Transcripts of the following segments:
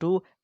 2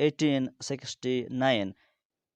1869।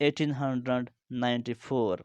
1894।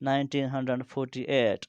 1948।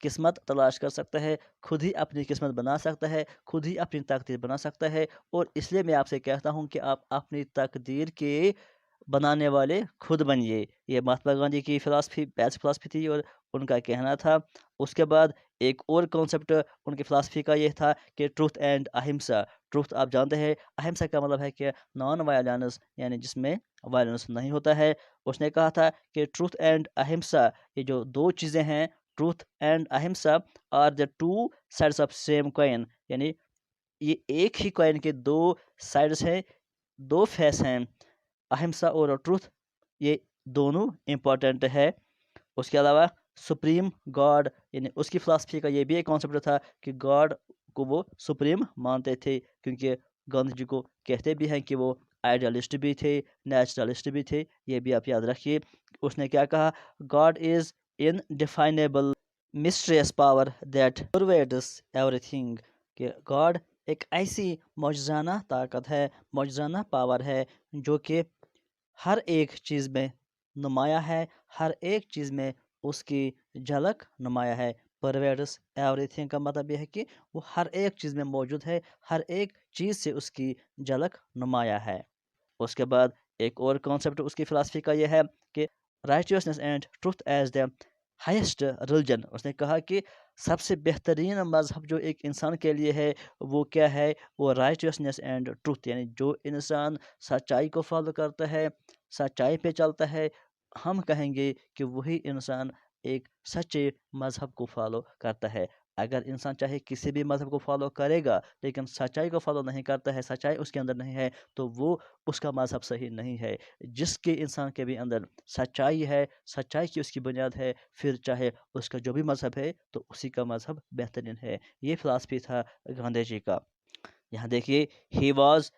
قسمت تلاش کر سکتا ہے، خود ہی اپنی قسمت بنا سکتا ہے، خود ہی اپنی تقدیر بنا سکتا ہے، اور اس لیے میں آپ سے کہتا ہوں کہ آپ اپنی تقدیر کے بنانے والے خود بنیے۔ یہ مہاتما گاندھی کی فلاسفی بیسک فلاسفی تھی اور ان کا کہنا تھا۔ اس کے بعد ایک اور کانسیپٹ ان کی فلاسفی کا یہ تھا کہ ٹروتھ اینڈ اہمسا۔ ٹروتھ آپ جانتے ہیں، اہمسا کا مطلب ہے کہ نان وائلنس، یعنی جس میں وائلنس نہیں ہوتا ہے۔ اس نے کہا تھا کہ ٹروتھ اینڈ اہمسا، یہ جو دو چیزیں ہیں، truth and ahimsa are the two sides of same coin, یعنی یہ ایک ہی کوائن کے دو سائڈس ہیں، دو فیس ہیں، اہمسا اور ٹروتھ، یہ دونوں امپورٹنٹ ہے۔ اس کے علاوہ سپریم گاڈ، یعنی اس کی فلاسفی کا یہ بھی ایک کانسیپٹ تھا کہ گاڈ کو وہ سپریم مانتے تھے، کیونکہ گاندھی جی کو کہتے بھی ہیں کہ وہ آئیڈیالسٹ بھی تھے، نیچرلسٹ بھی تھے، یہ بھی آپ یاد رکھیے۔ اس نے کیا کہا؟ God is indefinable mysterious power that provides everything, کہ گاڈ ایک ایسی معجزانہ طاقت ہے، معجزانہ پاور ہے جو کہ ہر ایک چیز میں نمایاں ہے، ہر ایک چیز میں اس کی جھلک نمایاں ہے۔ پرووائڈس ایوری تھنگ کا مطلب یہ ہے کہ وہ ہر ایک چیز میں موجود ہے، ہر ایک چیز سے اس کی جھلک نمایاں ہے۔ اس کے بعد ایک اور کانسیپٹ اس کی فلاسفی کا یہ ہے کہ righteousness and truth is the highest religion. اس نے کہا کہ سب سے بہترین مذہب جو ایک انسان کے لیے ہے وہ کیا ہے؟ وہ رائچیسنس اینڈ ٹروتھ، یعنی جو انسان سچائی کو فالو کرتا ہے، سچائی پہ چلتا ہے، ہم کہیں گے کہ وہی انسان ایک سچے مذہب کو فالو کرتا ہے۔ اگر انسان چاہے کسی بھی مذہب کو فالو کرے گا لیکن سچائی کو فالو نہیں کرتا ہے، سچائی اس کے اندر نہیں ہے، تو وہ اس کا مذہب صحیح نہیں ہے۔ جس کے انسان کے بھی اندر سچائی ہے، سچائی کی اس کی بنیاد ہے، پھر چاہے اس کا جو بھی مذہب ہے تو اسی کا مذہب بہترین ہے۔ یہ فلاسفی تھا گاندھی جی کا۔ یہاں دیکھیے، he was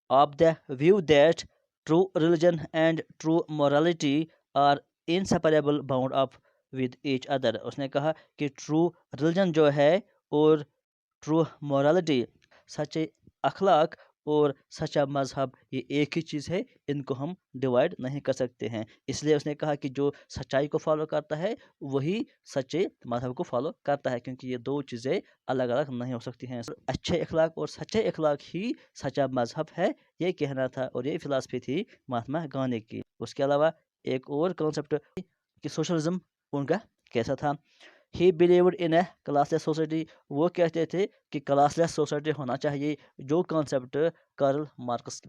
of the view that true religion and true morality are inseparable bound up with each other. اس نے کہا کہ ٹرو ریلیجن جو ہے اور ٹرو morality، سچے اخلاق اور سچا مذہب، یہ ایک ہی چیز ہے، ان کو ہم ڈیوائڈ نہیں کر سکتے ہیں۔ اس لیے اس نے کہا کہ جو سچائی کو فالو کرتا ہے وہی سچے مذہب کو فالو کرتا ہے، کیونکہ یہ دو چیزیں الگ الگ نہیں ہو سکتی ہیں۔ اچھے اخلاق اور سچے اخلاق ہی سچا مذہب ہے، یہ کہنا تھا، اور یہ فلاسفی تھی مہاتما گاندھی کی۔ اس کے علاوہ ایک اور کانسیپٹ کہ سوشلزم ان کا کیسا تھا۔ He believed in a class less society, وہ کہتے تھے کہ کلاس لیس سوسائٹی ہونا چاہیے، جو کانسیپٹ کارل مارکس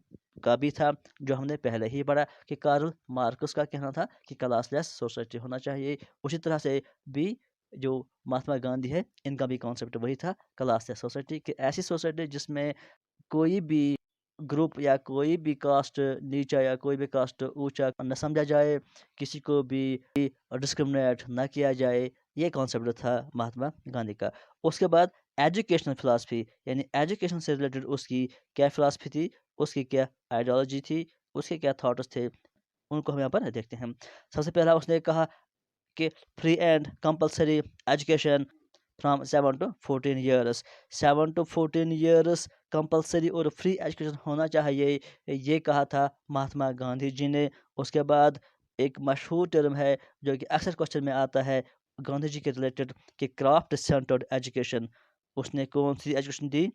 کا بھی تھا، جو ہم نے پہلے ہی پڑھا کہ کارل مارکس کا کہنا تھا کہ کلاس لیس سوسائٹی ہونا چاہیے۔ اسی طرح سے بھی جو مہاتما گاندھی ہے، ان کا بھی کانسیپٹ وہی تھا، کلاس لیس سوسائٹی، کہ ایسی سوسائٹی جس میں کوئی بھی گروپ یا کوئی بھی کاسٹ نیچا یا کوئی بھی کاسٹ اونچا نہ سمجھا جائے، کسی کو بھی ڈسکرمنیٹ نہ کیا جائے، یہ کانسیپٹ تھا مہاتما گاندھی کا۔ اس کے بعد ایجوکیشنل فلاسفی، یعنی ایجوکیشن سے ریلیٹڈ اس کی کیا فلاسفی تھی، اس کی کیا آئیڈیالوجی تھی، اس کے کیا تھاٹس تھے، ان کو ہم یہاں پر دیکھتے ہیں۔ سب سے پہلا اس نے کہا کہ free and compulsory education from 7 to 14 years، 7 to 14 years compulsory اور فری ایجوکیشن ہونا چاہیے، یہ کہا تھا مہاتما گاندھی جی نے۔ اس کے بعد ایک مشہور ٹرم ہے جو کہ اکثر کوشچن میں آتا ہے گاندھی جی کے ریلیٹڈ، کہ کرافٹ سینٹرڈ ایجوکیشن۔ اس نے کون سی ایجوکیشن دی؟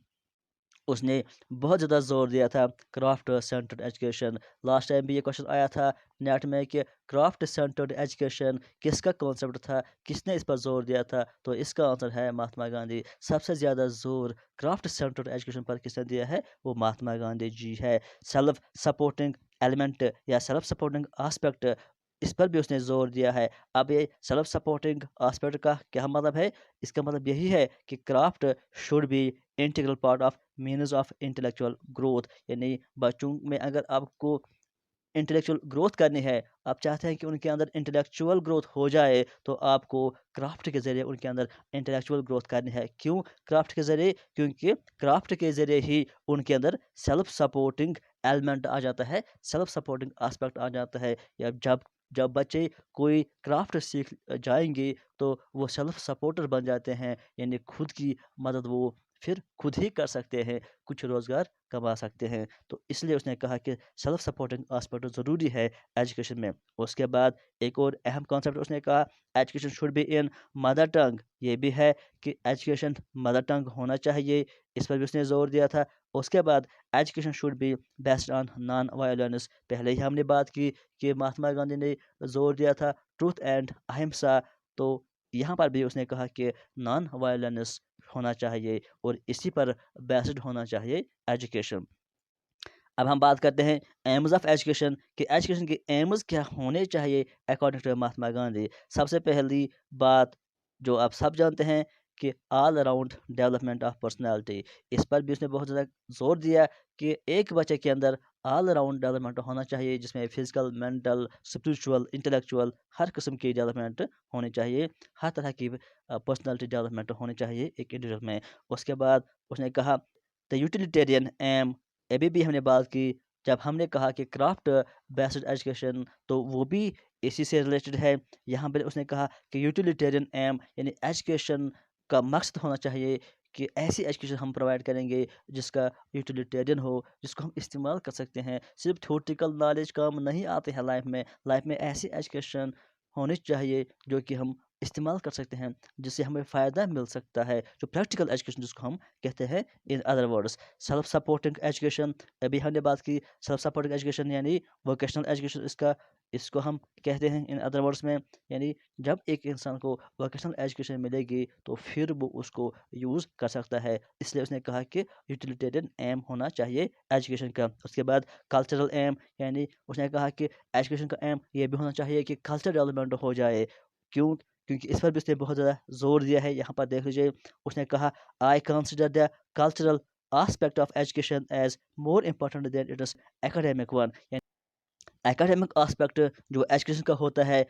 اس نے بہت زیادہ زور دیا تھا craft centred education. Last time بھی یہ کوشچن آیا تھا نیٹ میں کہ کرافٹ سینٹرڈ ایجوکیشن کس کا کانسیپٹ تھا، کس نے اس پر زور دیا تھا، تو اس کا آنسر ہے مہاتما گاندھی۔ سب سے زیادہ زور کرافٹ سینٹرڈ ایجوکیشن پر کس نے دیا ہے؟ وہ مہاتما گاندھی جی ہے۔ سیلف سپورٹنگ ایلیمنٹ یا سیلف سپورٹنگ آسپیکٹ، اس پر بھی اس نے زور دیا ہے۔ اب یہ سیلف سپورٹنگ آسپیکٹ کا کیا مطلب ہے؟ اس کا مطلب یہی ہے کہ craft should be integral part of means of intellectual growth, یعنی بچوں میں اگر آپ کو انٹلیکچوئل گروتھ کرنی ہے، آپ چاہتے ہیں کہ ان کے اندر انٹلیکچوئل گروتھ ہو جائے، تو آپ کو کرافٹ کے ذریعے ان کے اندر انٹلیکچوئل گروتھ کرنی ہے۔ کیوں کرافٹ کے ذریعے؟ کیونکہ کرافٹ کے ذریعے ہی ان کے اندر سیلف سپورٹنگ ایلیمنٹ آ جاتا ہے، سیلف سپورٹنگ آسپیکٹ آ جاتا ہے۔ یا جب بچے کوئی کرافٹ سیکھ جائیں گے تو وہ سیلف سپورٹر بن جاتے ہیں، یعنی خود کی مدد وہ پھر خود ہی کر سکتے ہیں، کچھ روزگار کما سکتے ہیں۔ تو اس لیے اس نے کہا کہ سیلف سپورٹنگ آسپیکٹ ضروری ہے ایجوکیشن میں۔ اس کے بعد ایک اور اہم کانسیپٹ اس نے کہا education should be in mother tongue, یہ بھی ہے کہ ایجوکیشن مدر ٹنگ ہونا چاہیے، اس پر بھی اس نے زور دیا تھا۔ اس کے بعد education should be based on non violence, پہلے ہی ہم نے بات کی کہ مہاتما گاندھی نے زور دیا تھا ٹروتھ اینڈ اہمسا، تو یہاں پر بھی اس نے کہا کہ نان وائلنس ہونا چاہیے اور اسی پر بیسڈ ہونا چاہیے ایجوکیشن۔ اب ہم بات کرتے ہیں ایمز آف ایجوکیشن کہ ایجوکیشن کے ایمز کیا ہونے چاہیے اکارڈنگ ٹو مہاتما گاندھی۔ سب سے پہلی بات جو آپ سب جانتے ہیں کہ all around development of personality, اس پر بھی اس نے بہت زیادہ زور دیا کہ ایک بچے کے اندر آل اراؤنڈ ڈیولپمنٹ ہونا چاہیے، جس میں فزیکل، مینٹل، اسپریچول، انٹلیکچوئل ہر قسم کی ڈیولپمنٹ ہونی چاہیے، ہر طرح کی پرسنالٹی ڈیولپمنٹ ہونی چاہیے ایک انڈیویجول میں۔ اس کے بعد اس نے کہا دا یوٹیلیٹیرین ایم، ابھی بھی ہم نے بات کی جب ہم نے کہا کہ کرافٹ بیسڈ ایجوکیشن، تو وہ بھی اسی سے ریلیٹڈ ہے۔ یہاں پہ اس نے کہا کہ یوٹیلیٹیرین ایم یعنی ایجوکیشن کا مقصد ہونا چاہیے کہ ایسی ایجوکیشن ہم پرووائڈ کریں گے جس کا یوٹیلیٹیرین ہو، جس کو ہم استعمال کر سکتے ہیں۔ صرف تھیوریٹیکل نالج کام نہیں آتے ہیں لائف میں ایسی ایجوکیشن ہونی چاہیے جو کہ ہم استعمال کر سکتے ہیں، جس سے ہمیں فائدہ مل سکتا ہے، جو پریکٹیکل ایجوکیشن جس کو ہم کہتے ہیں in other words. Self supporting education, ابھی ہم نے بات کی سیلف سپورٹنگ ایجوکیشن یعنی ووکیشنل ایجوکیشن، اس کو ہم کہتے ہیں ان ادر ورڈس میں، یعنی جب ایک انسان کو ووکیشنل ایجوکیشن ملے گی تو پھر وہ اس کو یوز کر سکتا ہے، اس لیے اس نے کہا کہ یوٹیلیٹیرین ایم ہونا چاہیے ایجوکیشن کا۔ اس کے بعد کلچرل ایم، یعنی اس نے کہا کہ ایجوکیشن کا ایم یہ بھی ہونا چاہیے کہ کلچر ڈیولپمنٹ ہو جائے، کیونکہ اس پر بھی اس نے بہت زیادہ زور دیا ہے۔ یہاں پر دیکھ لیجیے اس نے کہا I consider the cultural aspect of education as more important than its academic one, یعنی ایکیڈیمک آسپیکٹ جو ایجوکیشن کا ہوتا ہے،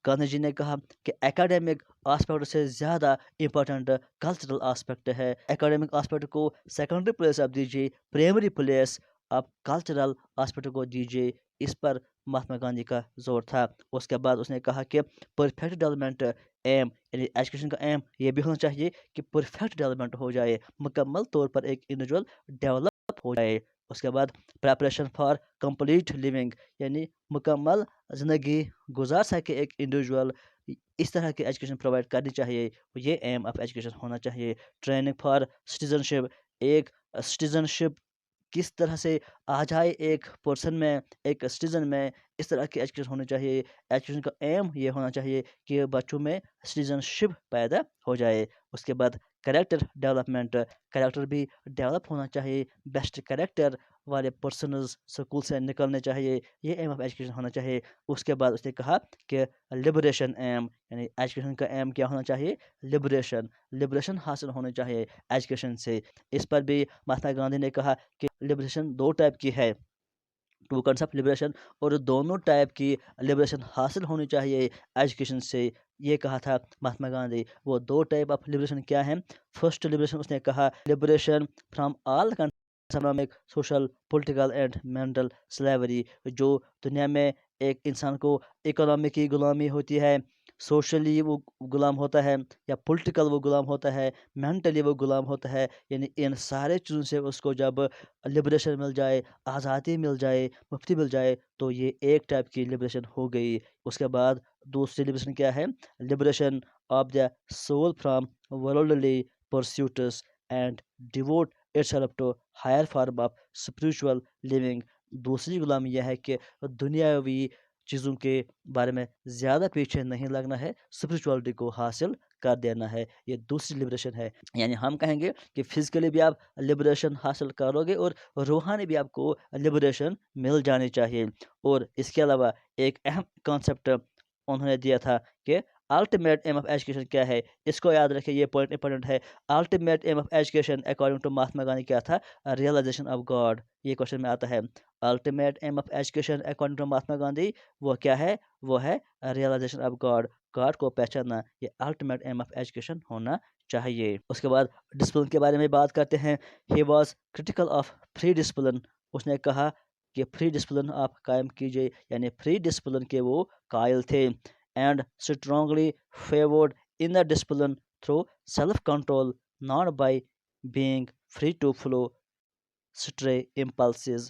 گاندھی جی نے کہا کہ ایکیڈیمک آسپیکٹ سے زیادہ امپورٹنٹ کلچرل آسپیکٹ ہے۔ ایکیڈیمک آسپیکٹ کو سیکنڈری پلیس آپ دیجیے، پرائمری پلیس آپ کلچرل آسپیکٹ کو دیجیے، اس پر مہاتما گاندھی کا زور تھا۔ اس کے بعد اس نے کہا کہ پرفیکٹ ڈیولپمنٹ ایم یعنی ایجوکیشن کا ایم یہ بھی ہونا چاہیے کہ پرفیکٹ ڈیولپمنٹ ہو جائے، مکمل طور پر ایک انڈیویجول ڈیولپ ہو جائے۔ اس کے بعد پریپریشن فار کمپلیٹ لیونگ یعنی مکمل زندگی گزار سکے ایک انڈیویجول، اس طرح کی ایجوکیشن پرووائڈ کرنی چاہیے، یہ ایم آف ایجوکیشن ہونا چاہیے۔ ٹریننگ فار سٹیزن شپ، ایک سٹیزن شپ کس طرح سے آ جائے ایک پرسن میں، ایک سٹیزن میں، اس طرح کی ایجوکیشن ہونی چاہیے۔ ایجوکیشن کا ایم یہ ہونا چاہیے کہ بچوں میں سٹیزن شپ پیدا ہو جائے۔ اس کے بعد کریکٹر ڈیولپمنٹ، کریکٹر بھی ڈیولپ ہونا چاہیے، بیسٹ کریکٹر والے پرسنز سکول سے نکلنے چاہیے، یہ ایم آف ایجوکیشن ہونا چاہیے۔ اس کے بعد اس نے کہا کہ لبریشن ایم یعنی ایجوکیشن کا ایم کیا ہونا چاہیے، لبریشن حاصل ہونے چاہیے ایجوکیشن سے۔ اس پر بھی مہاتما گاندھی نے کہا کہ لبریشن دو ٹائپ کی ہے، ٹو کنسیپٹ لبریشن، اور دونوں ٹائپ کی لبریشن حاصل ہونی چاہیے ایجوکیشن سے، یہ کہا تھا مہاتما گاندھی۔ وہ دو ٹائپ آف لبریشن کیا ہیں؟ فرسٹ لبریشن اس نے کہا liberation from all economic, social, political and mental slavery, جو دنیا میں ایک انسان کو اکنامک کی غلامی ہوتی ہے، سوشلی وہ غلام ہوتا ہے، یا پولیٹیکل وہ غلام ہوتا ہے، مینٹلی وہ غلام ہوتا ہے، یعنی ان سارے چیزوں سے اس کو جب لبریشن مل جائے، آزادی مل جائے، مفتی مل جائے، تو یہ ایک ٹائپ کی لبریشن ہو گئی۔ اس کے بعد دوسری لبریشن کیا ہے؟ Liberation of the civil from worldly پرسیوٹس and devote itself to higher form of spiritual living۔ دوسری غلامی یہ ہے کہ دنیاوی چیزوں کے بارے میں زیادہ پیچھے نہیں لگنا ہے، اسپریچوالٹی کو حاصل کر دینا ہے، یہ دوسری لبریشن ہے۔ یعنی ہم کہیں گے کہ فزیکلی بھی آپ لبریشن حاصل کرو گے اور روحانی بھی آپ کو لبریشن مل جانی چاہیے۔ اور اس کے علاوہ ایک اہم کانسیپٹ انہوں نے دیا تھا کہ الٹیمیٹ ایم آف ایجوکیشن کیا ہے، اس کو یاد رکھیں، یہ پوائنٹ امپورٹنٹ ہے۔ Ultimate aim of education according to Mahatma Gandhi کیا تھا؟ ریئلائزیشن آف گاڈ، یہ کوشچن میں آتا ہے۔ Ultimate aim of education according to Mahatma Gandhi وہ کیا ہے؟ وہ ہے ریئلائزیشن آف گاڈ کو پہچاننا، یہ الٹیمیٹ ایم آف ایجوکیشن ہونا چاہیے۔ اس کے بعد ڈسپلن کے بارے میں بات کرتے ہیں۔ He was critical of free discipline, اس نے کہا کہ فری ڈسپلن آپ قائم کیجیے، یعنی فری ڈسپلن کے وہ قائل تھے۔ And strongly favoured in the discipline through self control, not by being free to flow stray impulses.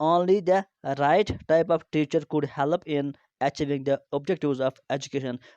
only the right type of teacher could help in achieving the objectives of education।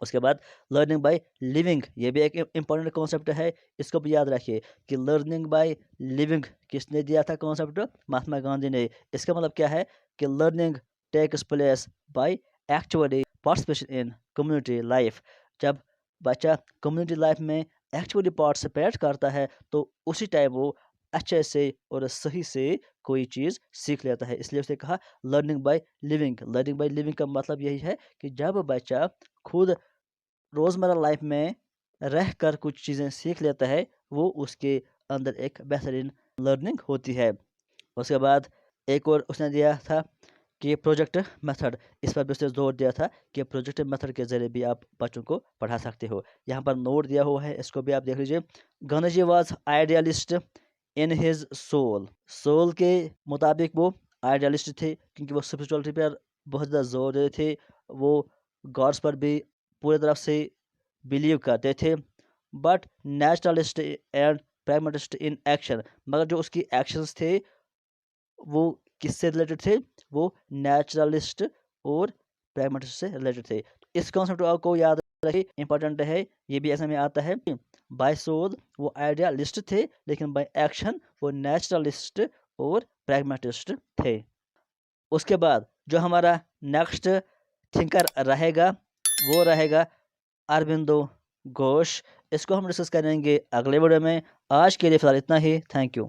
اس کے بعد learning by living, یہ بھی ایک important concept ہے، اس کو بھی یاد رکھیے کہ لرننگ بائی لیونگ کس نے دیا تھا کانسیپٹ؟ مہاتما گاندھی نے۔ اس کا مطلب کیا ہے کہ learning takes place by actually participation in community life, جب بچہ کمیونٹی لائف میں ایکچولی پارٹیسپیٹ کرتا ہے تو اسی ٹائم وہ اچھے سے اور صحیح سے کوئی چیز سیکھ لیتا ہے، اس لیے اس نے کہا learning by living. Learning by living کا مطلب یہی ہے کہ جب بچہ خود روزمرہ لائف میں رہ کر کچھ چیزیں سیکھ لیتا ہے، وہ اس کے اندر ایک بہترین لرننگ ہوتی ہے۔ اس کے بعد ایک اور اس نے دیا تھا کہ پروجیکٹ میتھڈ، اس پر بھی اس نے زور دیا تھا کہ پروجیکٹ میتھڈ کے ذریعے بھی آپ بچوں کو پڑھا سکتے ہو۔ یہاں پر نوٹ دیا ہوا ہے، اس کو بھی آپ دیکھ لیجیے۔ Gandhi ji was idealist in his soul کے مطابق وہ آئیڈیالسٹ تھے، کیونکہ وہ اسپرچولیٹی پر بہت زیادہ زور دیتے تھے، وہ گاڈس پر بھی پورے طرف سے بلیو کرتے تھے، but naturalist and pragmatist in action, مگر جو اس کی ایکشنز تھے وہ کس سے ریلیٹڈ تھے؟ وہ نیچرلسٹ اور پریگمٹسٹ سے ریلیٹڈ تھے۔ اس کانسیپٹ کو یاد رکھیے، امپورٹنٹ ہے، یہ بھی ایسے میں آتا ہے۔ بائی سول وہ آئیڈیالسٹ تھے، لیکن بائی ایکشن وہ نیچرلسٹ اور پریگمٹسٹ تھے۔ اس کے بعد جو ہمارا نیکسٹ تھنکر رہے گا وہ رہے گا اروبندو گھوش، اس کو ہم ڈسکس کریں گے اگلے ویڈیو میں۔ آج کے لیے فی الحال اتنا ہی، تھینک یو۔